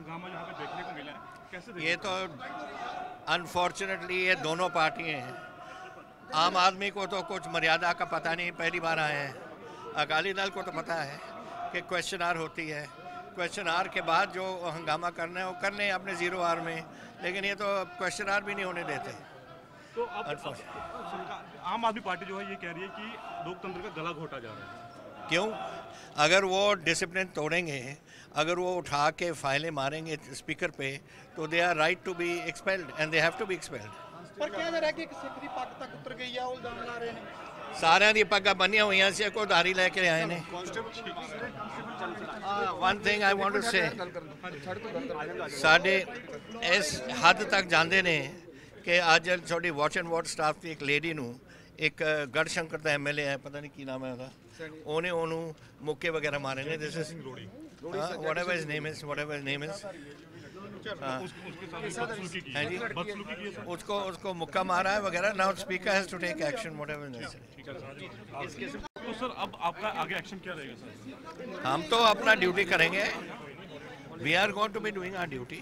हंगामा यहाँ पे देखने को मिला है, कैसे ये तो अनफॉर्चुनेटली ये दोनों पार्टियां हैं। आम आदमी को तो कुछ मर्यादा का पता नहीं, पहली बार आए हैं। अकाली दल को तो पता है कि क्वेश्चन आवर होती है, क्वेश्चन आवर के बाद जो हंगामा करना है वो करने हैं अपने ज़ीरो आवर में, लेकिन ये तो क्वेश्चन आवर भी नहीं होने देते। तो अब आम आदमी पार्टी जो है ये कह रही है कि लोकतंत्र का गला घोटा जा रहा है। क्यों? अगर वो डिसिप्लिन तोड़ेंगे, अगर वो उठा के फाइलें मारेंगे स्पीकर पे, तो they are right to be expelled and they have to be expelled. पर कह रहा है कि सिख दी पग तक उतर गई है, इल्जाम ला रहे हैं। सारिਆਂ ਦੀ ਪੱਗਾਂ ਬੰਨੀਆਂ ਹੋਈਆਂ ਸੀ, ਕੋਈ ਧਾਰੀ ਲੈ ਕੇ ਆਏ ਨੇ। One thing I want to say, ਸਾਡੇ ਇਸ ਹੱਦ ਤੱਕ ਜਾਂਦੇ ਨੇ ਕਿ ਅੱਜ ਤੁਹਾਡੀ ਵਾਚ ਐਂਡ ਵਾਟ ਸਟਾਫ ਦੀ ਇੱਕ ਲੇਡੀ ਨੂੰ, ਇੱਕ ਗੜਸ਼ੰਕਰ ਦਾ ਐਮਐਲਏ ਹੈ, ਪਤਾ ਨਹੀਂ ਕੀ ਨਾਮ ਹੈ ਉਹਦਾ, ਉਹਨੇ ਉਹਨੂੰ ਮੁੱਕੇ ਵਗੈਰਾ ਮਾਰੇ ਨੇ। This is whatever his name is, उसको मुक्का मारा है वगैरह। Now speaker has to take action whatever necessary. तो सर अब आपका आगे एक्शन क्या रहेगा सर? हम तो अपना ड्यूटी करेंगे, we are going to be doing our duty.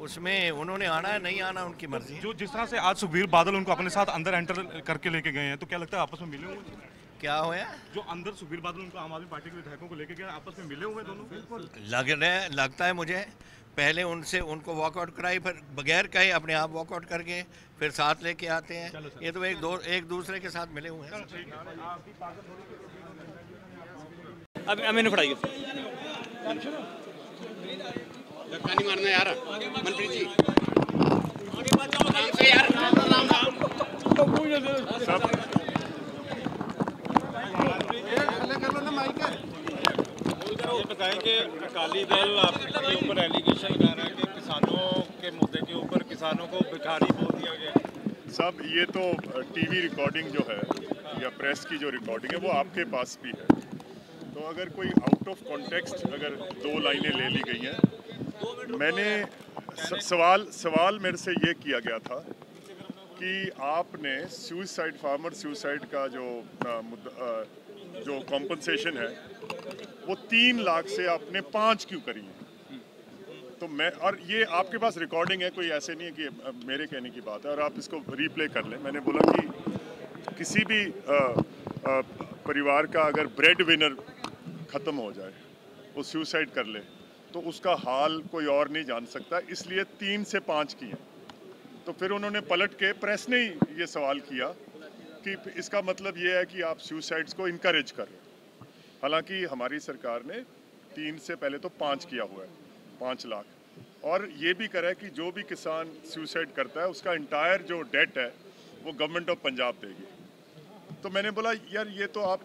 उसमें उन्होंने आना है नहीं आना उनकी मर्जी। जो जिस तरह से आज सुखबीर बादल उनको अपने साथ अंदर एंटर करके लेके गए हैं, तो क्या लगता है आपस में मिले हुए? क्या हुआ? जो अंदर सुखबीर बादल उनको आम आदमी पार्टी के विधायकों को लेके गए, आपस में मिले हुए दोनों? लगता है मुझे पहले उनसे उनको वॉकआउट कराई, फिर बगैर कहे अपने आप वॉकआउट करके फिर साथ लेके आते हैं। ये तो एक दूसरे के साथ मिले हुए हैं। अब मैंने फड़ाइए धक्का नहीं मारना यार मनप्रीत जी, आराम से यार, ये बताएं कि अकाली दल आपके ऊपर एलिगेशन लगा रहा है कि किसानों के मुद्दे के ऊपर किसानों को भिखारी बोल दिया गया। सब ये तो टीवी रिकॉर्डिंग जो है या प्रेस की जो रिकॉर्डिंग है वो आपके पास भी है, तो अगर कोई आउट ऑफ कॉन्टेक्स्ट अगर दो लाइनें ले ली गई हैं, मैंने सवाल मेरे से ये किया गया था कि आपने सुसाइड, फार्मर सुसाइड का जो कॉम्पनसेशन है वो 3 लाख से आपने 5 क्यों करी है? तो मैं, और ये आपके पास रिकॉर्डिंग है, कोई ऐसे नहीं है कि मेरे कहने की बात है, और आप इसको रीप्ले कर लें। मैंने बोला कि किसी भी परिवार का अगर ब्रेड विनर ख़त्म हो जाए, वो सुसाइड कर ले, तो उसका हाल कोई और नहीं जान सकता, इसलिए 3 से 5 किए। तो फिर उन्होंने पलट के, प्रेस ने ही ये सवाल किया कि इसका मतलब ये है कि आप सुसाइड्स को इनकरेज कर रहे हैं। हालांकि हमारी सरकार ने 3 से पहले तो 5 किया हुआ है, 5 लाख, और ये भी करा है कि जो भी किसान सुसाइड करता है उसका इंटायर जो डेट है वो गवर्नमेंट ऑफ पंजाब देगी। तो मैंने बोला यार ये तो आप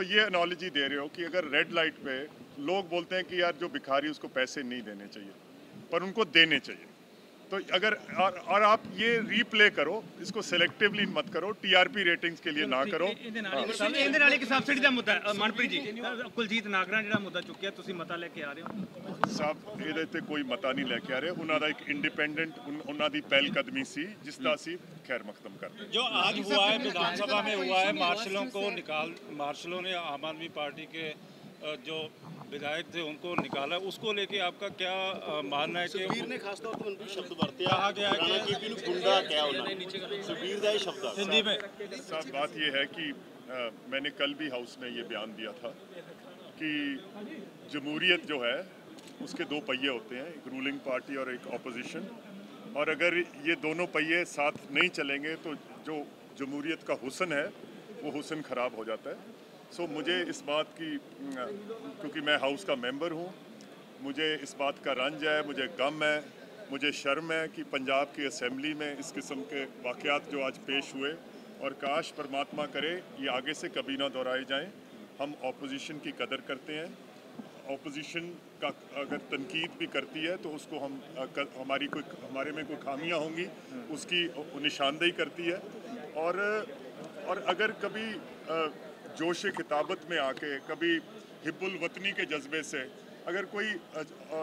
ये एनालॉजी दे रहे हो कि अगर रेड लाइट पे लोग बोलते हैं कि यार जो भिखारी उसको पैसे नहीं देने चाहिए, पर उनको देने चाहिए। तो अगर और आप ये रीप्ले करो, इसको सेलेक्टिवली मत करो, टीआरपी रेटिंग्स के लिए ना करो। ਇਹਦੇ ਨਾਲ ਇੱਕ ਸਬਸਿਡੀ ਦਾ ਮੁੱਦਾ ਮਨਪ੍ਰੀਤ ਜੀ, ਕੁਲਜੀਤ ਨਾਗਰਾ ਜਿਹੜਾ ਮੁੱਦਾ ਚੁੱਕਿਆ, ਤੁਸੀਂ ਮਤਾ ਲੈ ਕੇ ਆ ਰਹੇ ਹੋ? ਸਾਹਿਬ ਇਹਦੇ ਤੇ ਕੋਈ ਮਤਾ ਨਹੀਂ ਲੈ ਕੇ ਆ ਰਹੇ, ਉਹਨਾਂ ਦਾ ਇੱਕ ਇੰਡੀਪੈਂडेंट ਉਹਨਾਂ ਦੀ ਪਹਿਲ ਕਦਮੀ ਸੀ ਜਿਸ ਦਾ ਅਸੀਂ खैर मकदम कर। जो आज हुआ है विधानसभा में हुआ है, मार्शलों ने आम आदमी पार्टी के जो विधायक थे उनको निकाला, उसको लेके आपका क्या मानना है? सुखबीर ने खासतौर पर उनको शब्द बरते कहा गया है कि गुंडा क्या उन्होंने सुखबीर का शब्द हिंदी में। सब बात ये है कि मैंने कल भी हाउस में ये बयान दिया था कि जमहूरियत जो है उसके 2 पहिए होते हैं, एक रूलिंग पार्टी और एक ऑपोजिशन, और अगर ये दोनों पहिए साथ नहीं चलेंगे तो जो जमहूरियत का हुस्न है वो हुस्न ख़राब हो जाता है। सो मुझे इस बात की, क्योंकि मैं हाउस का मेंबर हूँ, मुझे इस बात का रंज है, मुझे गम है, मुझे शर्म है कि पंजाब की असेंबली में इस किस्म के वाक़यात जो आज पेश हुए, और काश परमात्मा करे ये आगे से कभी ना दोहराए जाएं। हम ऑपोजिशन की कदर करते हैं, ऑपोजिशन का अगर तनकीद भी करती है तो उसको हमारे में कोई खामियां होंगी उसकी निशानदेही करती है, और अगर कभी जोश खिताबत में आके, कभी हिब्बुल वतनी के जज्बे से अगर कोई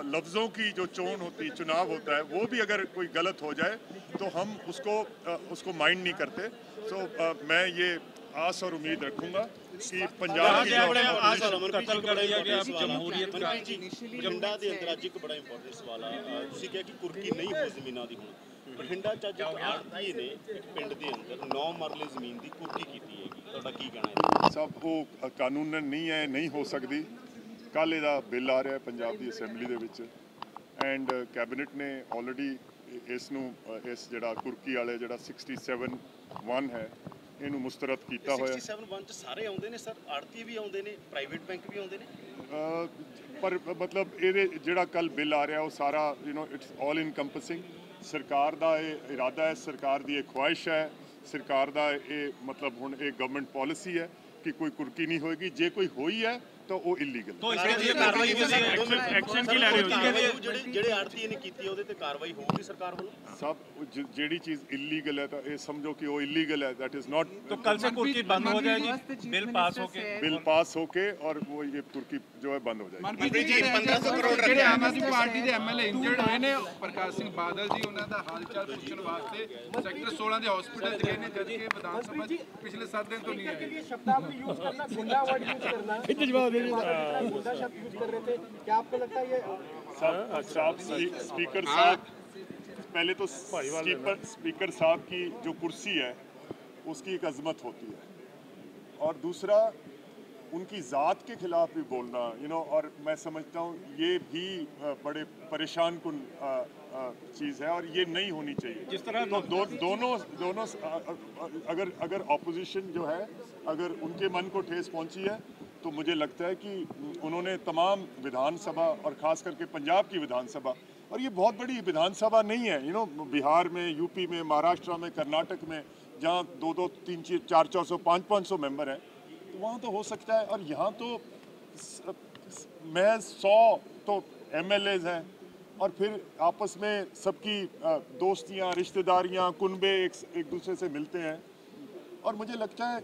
लफ्ज़ों की जो चोन होती, चुनाव होता है, वो भी अगर कोई गलत हो जाए तो हम उसको माइंड नहीं करते। सो मैं ये आस और उम्मीद रखूँगा कि पंजाब की कत्ल कर दिया गया जमहूरियत का ਬਠਿੰਡਾ ਦੇ ਅੰਦਰ ਅੱਜ ਇੱਕ ਬੜਾ ਇੰਪੋਰਟੈਂਟ ਸਵਾਲ ਆ ਤੁਸੀਂ ਕਿਹਾ ਕਿ ਕੁਰਕੀ ਨਹੀਂ ਹੋ ਜ਼ਮੀਨਾਂ ਦੀ ਹੁਣ ਬਠਿੰਡਾ ਚ ਅੱਜ ਆੜਤੀਏ ਨੇ ਇੱਕ ਪਿੰਡ ਦੇ ਅੰਦਰ 9 ਮਰਲੇ ਜ਼ਮੀਨ ਦੀ ਕੁਰਕੀ ਕੀਤੀ ਹੈਗੀ ਤੁਹਾਡਾ ਕੀ ਕਹਿਣਾ ਹੈ ਸਭ ਉਹ ਕਾਨੂੰਨ ਨਹੀਂ ਹੈ ਨਹੀਂ ਹੋ ਸਕਦੀ ਕੱਲ੍ਹ ਇਹਦਾ ਬਿੱਲ ਆ ਰਿਹਾ ਪੰਜਾਬ ਦੀ ਅਸੈਂਬਲੀ ਦੇ ਵਿੱਚ ਐਂਡ ਕੈਬਨਿਟ ਨੇ ਆਲਰੇਡੀ ਇਸ ਨੂੰ ਇਸ ਜਿਹੜਾ ਕੁਰਕੀ ਵਾਲੇ ਜਿਹੜਾ 67(1) ਹੈ ਇਹਨੂੰ ਮੁਸਤਰਦ ਕੀਤਾ ਹੋਇਆ 67(1) ਚ ਸਾਰੇ ਆਉਂਦੇ ਨੇ ਸਰ ਆੜਤੀ ਵੀ ਆਉਂਦੇ ਨੇ ਪ੍ਰਾਈਵੇਟ ਬੈਂਕ ਵੀ ਆਉਂਦੇ ਨੇ ਪਰ ਮਤਲਬ ਇਹਦੇ ਜਿਹੜਾ ਕੱਲ ਬਿੱਲ ਆ ਰਿਹਾ ਉਹ ਸਾਰਾ ਇਟਸ ਆਲ ਇਨਕੰਪਸਿੰਗ ਸਰਕਾਰ ਦਾ ਇਹ ਇਰਾਦਾ ਹੈ ਸਰਕਾਰ ਦੀ ਇਹ ਖੁਆਇਸ਼ ਹੈ ਸਰਕਾਰ ਦਾ ਇਹ ਮਤਲਬ ਹੁਣ ਇਹ ਗਵਰਨਮੈਂਟ ਪਾਲਿਸੀ ਹੈ ਕਿ ਕੋਈ ਕੁਰਕੀ ਨਹੀਂ ਹੋਏਗੀ ਜੇ ਕੋਈ ਹੋਈ ਹੈ ਤਾਂ ਉਹ ਇਲੀਗਲ तो इसके कार्रवाई एक्शन की ले रहे हो ਜਿਹੜੇ ਆੜਤੀ ਨੇ ਕੀਤੀ ਉਹਦੇ ਤੇ ਕਾਰਵਾਈ ਹੋਊਗੀ ਸਰਕਾਰ ਵੱਲੋਂ ਸਭ ਜਿਹੜੀ ਚੀਜ਼ ਇਲੀਗਲ ਹੈ ਤਾਂ ਇਹ ਸਮਝੋ ਕਿ ਉਹ ਇਲੀਗਲ ਹੈ दैट इज नॉट तो कल से कुर्की बंद हो जाएगी बिल पास होके और वो ये कुर्की जो है बंद हो जाएगी ਮਨਪ੍ਰੀਤ ਜੀ 1500 ਕਰੋੜ ਜਿਹੜੇ ਆਮ ਆਦਮੀ ਪਾਰਟੀ ਦੇ ਐਮਐਲਏ ਇੰਜਰਡ ਹੋਏ ਨੇ ਪ੍ਰਕਾਸ਼ ਸਿੰਘ ਬਾਦਲ ਜੀ ਉਹਨਾਂ ਦਾ ਹਾਲ ਚਾਲ ਪੁੱਛਣ ਵਾਸਤੇ ਸੈਕਟਰ 16 ਦੇ ਹਸਪੀਟਲ 'ਚ ਗਏ ਨੇ ਜਦ ਕਿ ਵਿਧਾਨ ਸਭਾ 'ਚ ਪਿਛਲੇ 7 ਦਿਨ ਤੋਂ ਨਹੀਂ ਆਏ शब्द आप यूज करना गुंडा वर्ड यूज करना गुंडा शब्द यूज कर रहे थे क्या आपको लगता है ये स्पीकर साहब पहले तो स्पीकर साहब की जो कुर्सी है उसकी एक अजमत होती है और दूसरा उनकी ज़ात के खिलाफ भी बोलना और मैं समझता हूँ ये भी बड़े परेशान कुन चीज़ है और ये नहीं होनी चाहिए जिस तरह तो दोनों अगर ऑपोजिशन जो है अगर उनके मन को ठेस पहुंची है तो मुझे लगता है कि उन्होंने तमाम विधानसभा और ख़ास करके पंजाब की विधानसभा और ये बहुत बड़ी विधानसभा नहीं है बिहार में यूपी में महाराष्ट्र में कर्नाटक में जहाँ 200 300 400 500 मेंबर हैं तो वहाँ तो हो सकता है और यहाँ तो महज 100 तो MLAs हैं और फिर आपस में सबकी दोस्तियाँ रिश्तेदारियाँ कुनबे एक दूसरे से मिलते हैं और मुझे लगता है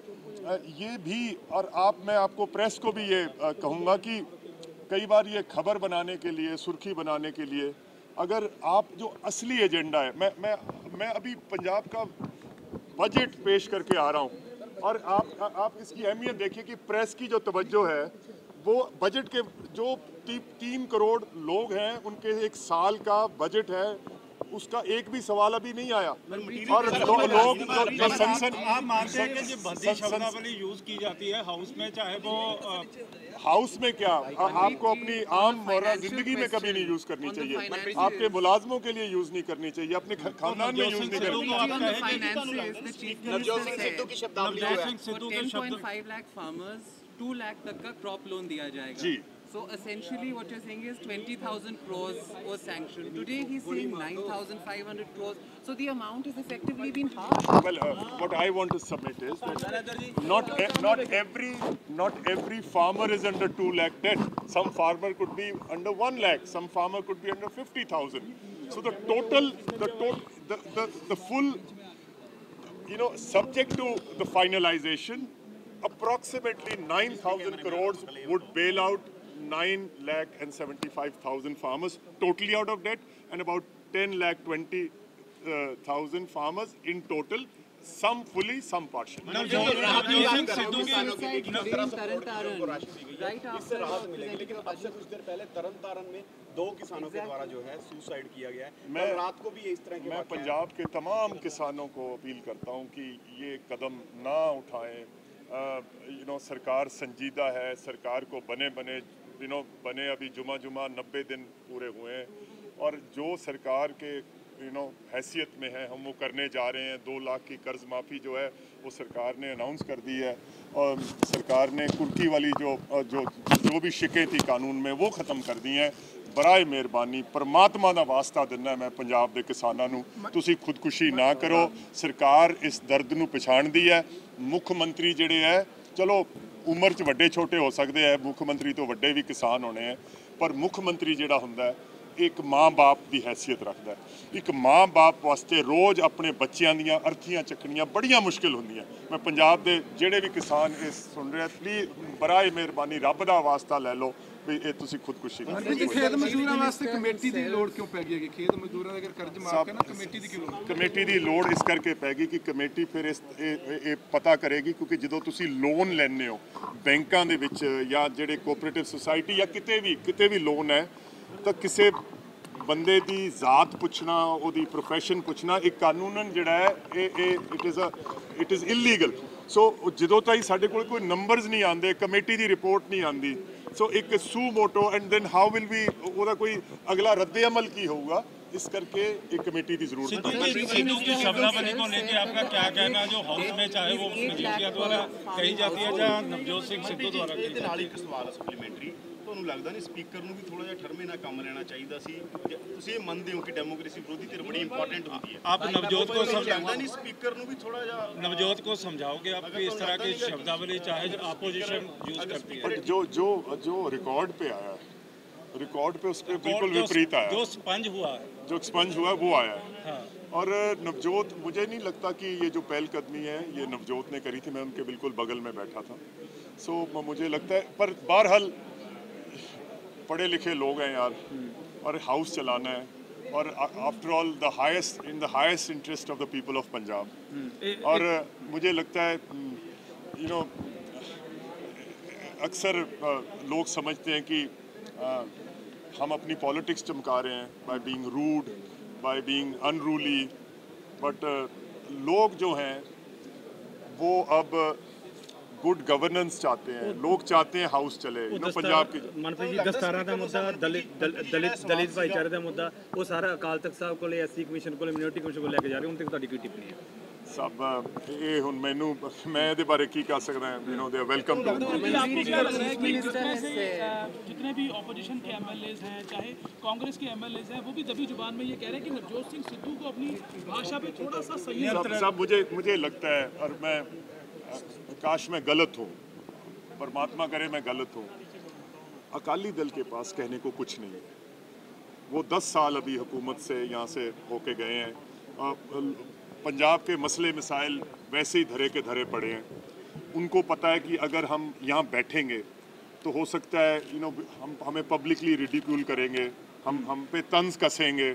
ये भी और मैं आपको प्रेस को भी ये कहूँगा कि कई बार ये खबर बनाने के लिए सुर्खी बनाने के लिए अगर आप जो असली एजेंडा है मैं अभी पंजाब का बजट पेश करके आ रहा हूँ और आप इसकी अहमियत देखिए कि प्रेस की जो तवज्जो है वो बजट के जो 3 करोड़ लोग हैं उनके एक साल का बजट है उसका एक भी सवाल अभी नहीं आया और लोग आप मानते हैं कि जो भद्दी शब्दावली यूज की जाती है हाउस में चाहे वो हाउस में क्या आपको अपनी आम मोरा जिंदगी में कभी नहीं यूज करनी चाहिए आपके मुलाजमों के लिए यूज नहीं करनी चाहिए अपने खानदान में यूज नहीं करनी चाहिए नवजोत सिंह सिद्धू की शब्दावली 10.5 लाख फार्मर्स 2 लाख तक का क्रॉप लोन दिया जाएगा जी So essentially what you're saying is 20,000 crores was sanctioned. Today he's saying 9,500 crores. So the amount has effectively been halved. Well, what I want to submit is that not every farmer is under 2 lakh debt. Some farmer could be under 1 lakh. Some farmer could be under 50,000. So the full, subject to the finalization, approximately 9,000 crores would bail out 9,75,000 farmers totally out of debt and about 10,20,000 farmers in total, some fully, some partially. इससे कुछ देर पहले तरनतारन में 2 किसानों के द्वारा जो है suicide किया गया है रात को भी इस तरह की मैं पंजाब के तमाम किसानों को अपील करता हूँ कि ये कदम ना उठाएं सरकार संजीदा है सरकार को बने अभी जुमा 90 दिन पूरे हुए हैं और जो सरकार के हैसियत में है हम वो करने जा रहे हैं 2 लाख की कर्ज माफ़ी जो है वो सरकार ने अनाउंस कर दी है और सरकार ने कुर्की वाली जो भी शिकें थी कानून में वो ख़त्म कर दी हैं बराए मेहरबानी परमात्मा का वास्ता दिना मैं पंजाब के किसानों नूं तुसीं खुदकुशी ना करो सरकार इस दर्द नूं पछाणदी है मुख मंत्री जिहड़े है चलो उम्र च वड्डे छोटे हो सकते हैं मुख मंत्री तो वड्डे भी किसान होने हैं पर मुख मंत्री जिहड़ा हुंदा है एक माँ बाप की हैसियत रखता है एक माँ बाप वास्ते रोज़ अपने बच्चों दीयां अर्थियां चकनियां बड़ियां मुश्किल होंदियां मैं पंजाब के जिहड़े भी किसान इस सुन रहे प्लीज़ बराए मेहरबानी रब दा वास्ता ले लो ਵੀ ਇਹ ਤੁਸੀਂ ਖੁਦਕੁਸ਼ੀ ਕਰ ਮੰਤਰੀ ਜੀ ਖੇਤ ਮਜ਼ਦੂਰਾਂ ਵਾਸਤੇ ਕਮੇਟੀ ਦੀ ਲੋੜ ਕਿਉਂ ਪੈ ਗਈ ਹੈ? ਖੇਤ ਮਜ਼ਦੂਰਾਂ ਦਾ ਅਗਰ ਕਰਜ਼ ਮਾਫ ਕਰਨਾ ਕਮੇਟੀ ਦੀ ਕਿਉਂ ਲੋੜ? ਕਮੇਟੀ ਦੀ ਲੋੜ ਇਸ ਕਰਕੇ ਪੈ ਗਈ ਕਿ ਕਮੇਟੀ ਫਿਰ ਇਹ ਪਤਾ ਕਰੇਗੀ, ਕਿਉਂਕਿ ਜਦੋਂ ਤੁਸੀਂ ਲੋਨ ਲੈਂਦੇ ਹੋ ਬੈਂਕਾਂ ਦੇ ਵਿੱਚ ਜਾਂ ਜਿਹੜੇ ਕੋਆਪਰੇਟਿਵ ਸੁਸਾਇਟੀ ਜਾਂ ਕਿਤੇ ਵੀ ਲੋਨ ਹੈ, ਤਾਂ ਕਿਸੇ ਬੰਦੇ ਦੀ ਜ਼ਾਤ ਪੁੱਛਣਾ, ਉਹਦੀ ਪ੍ਰੋਫੈਸ਼ਨ ਪੁੱਛਣਾ ਇਹ ਕਾਨੂੰਨਨ ਜਿਹੜਾ ਹੈ ਇਟ ਇਜ਼ ਇਲੀਗਲ। ਸੋ ਜਦੋਂ ਤਾਈਂ ਸਾਡੇ ਕੋਲ ਕੋਈ ਨੰਬਰਸ ਨਹੀਂ ਆਉਂਦੇ, ਕਮੇਟੀ ਦੀ ਰਿਪੋਰਟ ਨਹੀਂ ਆਉਂਦੀ, ਸੋ ਇੱਕ suo motu and then how will we ਉਹਦਾ ਕੋਈ ਅਗਲਾ ਰੱਦੇ ਅਮਲ ਕੀ ਹੋਊਗਾ, इस करके एक कमेटी की जरूरत है। सिद्धू की शब्दावली को लेकर आपका क्या कहना, जो हाउस में चाहे वो मजीठिया द्वारा कही जाती है या नवजोत सिंह सिद्धू द्वारा? ਇਹਦੇ ਨਾਲ ਇੱਕ ਸਵਾਲ ਸਪਲੀਮੈਂਟਰੀ, ਤੁਹਾਨੂੰ ਲੱਗਦਾ ਨਹੀਂ ਸਪੀਕਰ ਨੂੰ ਵੀ ਥੋੜਾ ਜਿਹਾ ਠਰਮੇ ਨਾਲ ਕੰਮ ਲੈਣਾ ਚਾਹੀਦਾ ਸੀ? ਤੁਸੀਂ ਇਹ ਮੰਨਦੇ ਹੋ ਕਿ ਡੈਮੋਕ੍ਰੇਸੀ ਵਿਰੋਧੀ ਧਿਰ ਬੜੀ ਇੰਪੋਰਟੈਂਟ ਹੁੰਦੀ ਹੈ? आप नवजोत को ਲੱਗਦਾ ਨਹੀਂ ਸਪੀਕਰ ਨੂੰ ਵੀ ਥੋੜਾ ਜਿਹਾ नवजोत को समझाओगे आप कि इस तरह की शब्दावली चाहे जो अपोजिशन यूज करती है? जो रिकॉर्ड पे आया है, रिकॉर्ड पे उस पर बिल्कुल विपरीत आया, जो स्पंज हुआ है, जो एक्सपंज हुआ है वो आया है। हाँ। और नवजोत, मुझे नहीं लगता कि ये जो पहलकदमी है ये नवजोत ने करी थी, मैं उनके बिल्कुल बगल में बैठा था। सो मुझे लगता है, पर बहरहाल पढ़े लिखे लोग हैं यार, और हाउस चलाना है, और after all the highest interest of the people of Punjab. और मुझे लगता है अक्सर लोग समझते हैं कि हम अपनी पॉलिटिक्स चमका रहे हैं by being rude, by being unruly, but लोग जो हैं वो अब गुड गवर्नेंस चाहते हैं, लोग चाहते हैं हाउस चले। पंजाब की मनप्रीत जी, दस्तारा का मुद्दा, दलित भाईचारे का मुद्दा, वो सारा अकाल तख्त साहब को, एससी कमीशन को, मिनोरिटी कमीशन को लेके जा रहे हैं, उन तक ਤੁਹਾਡੀ ਕੀ ਟਿੱਪਣੀ ਹੈ? सब ये हुन मैनू मैं ये बारे की कह सकता है, दे वेलकम टू। जितने भी ऑपोजिशन के एमएलएज हैं, चाहे कांग्रेस के एमएलएज हैं, वो भी दबी जुबान में ये कह रहे हैं कि नवजोत सिंह सिद्धू को अपनी भाषा पे थोड़ा सा सही सब मुझे लगता है, और मैं काश मैं गलत हूँ, परमात्मा करे मैं गलत हूँ, अकाली दल के पास कहने को कुछ नहीं है। वो 10 साल अभी हुकूमत से यहाँ से होके गए हैं, पंजाब के मसले मिसाइल वैसे ही धरे के धरे पड़े हैं। उनको पता है कि अगर हम यहाँ बैठेंगे तो हो सकता है हम हमें पब्लिकली रिडिक्यूल करेंगे, हम पे तंज कसेंगे,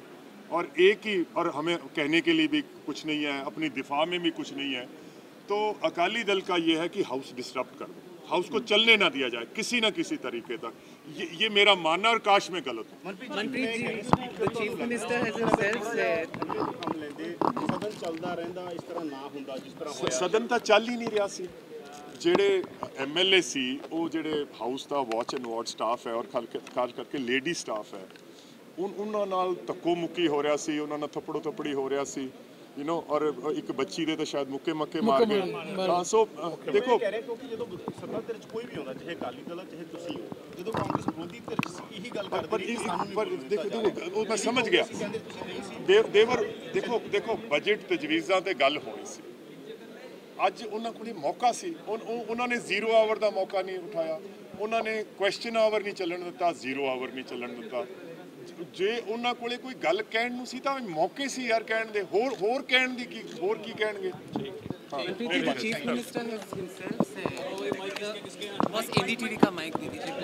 और हमें कहने के लिए भी कुछ नहीं है, अपनी दिफा में भी कुछ नहीं है। तो अकाली दल का ये है कि हाउस डिस्टर्ब कर दो, हाउस को चलने ना दिया जाए किसी ना किसी तरीके तक। ये मेरा मानना, और काश में गलत हूँ। मनप्रीत जी, the chief minister has himself said ਸਦਨ ਚੱਲਦਾ ਰਹਿੰਦਾ, ਇਸ ਤਰ੍ਹਾਂ ਨਾ ਹੁੰਦਾ ਜਿਸ ਤਰ੍ਹਾਂ ਹੋਇਆ। ਸਦਨ ਤਾਂ ਚੱਲ ਹੀ ਨਹੀਂ ਰਿਹਾ ਸੀ। ਜਿਹੜੇ ਐਮਐਲਏ ਸੀ, ਉਹ ਜਿਹੜੇ house the watch and ward staff ਹੈ, ਔਰ ਖਾਸ ਕਰਕੇ ਲੇਡੀ ਸਟਾਫ ਹੈ, ਉਹਨਾਂ ਨਾਲ ਧੱਕੋ ਮੁੱਕੀ ਹੋ ਰਿਹਾ ਸੀ, ਉਹਨਾਂ ਨਾਲ ਥੱਪੜੋ ਥੱਪੜੀ ਹੋ ਰਿਹਾ ਸੀ, और एक बच्ची ਦੇ ਤਾਂ ਸ਼ਾਇਦ ਮੁੱਕੇ ਮਾਰ ਗਏ। ਹਾਂ, ਸੋ ਦੇਖੋ, ਕਹਿ ਰਹੇ ਕਿਉਂਕਿ ਜਦੋਂ ਸੱਤਾ ਧਿਰ ਚ ਕੋਈ ਵੀ ਹੁੰਦਾ, ਚਾਹੇ ਅਕਾਲੀ ਦਲ ਹੈ ਚਾਹੇ ਤੁਸੀਂ ਹੋ, ਜਦੋਂ ਕਾਂਗਰਸ ਵਿਰੋਧੀ ਧਿਰ ਚ ਇਹੀ ਗੱਲ ਕਰਦੀ ਹੈ, ਪਰ ਦੇਖੋ ਉਹ ਮੈਂ ਸਮਝ ਗਿਆ। ਦੇਖੋ ਬਜਟ ਤਜਵੀਜ਼ਾਂ ਤੇ ਗੱਲ ਹੋਣੀ ਸੀ, ਅੱਜ ਉਹਨਾਂ ਕੋਲ ਮੌਕਾ ਸੀ, ਉਹਨਾਂ ਨੇ 0 ਆਵਰ ਦਾ ਮੌਕਾ ਨਹੀਂ ਉਠਾਇਆ, ਉਹਨਾਂ ਨੇ ਕੁਐਸਚਨ ਆਵਰ ਨਹੀਂ ਚੱਲਣ ਦਿੱਤਾ, 0 ਆਵਰ ਨਹੀਂ ਚੱਲਣ ਦਿੱਤਾ। ਜੇ ਉਹਨਾਂ ਕੋਲੇ ਕੋਈ ਗੱਲ ਕਹਿਣ ਨੂੰ ਸੀ ਤਾਂ ਮੌਕੇ ਸੀ ਯਾਰ ਕਹਿਣ ਦੇ, ਹੋਰ ਕਹਿਣ ਦੀ ਹੋਰ ਕੀ ਕਹਿਣਗੇ। the chief minister has himself said, बस ADTV का माइक दे दीजिए।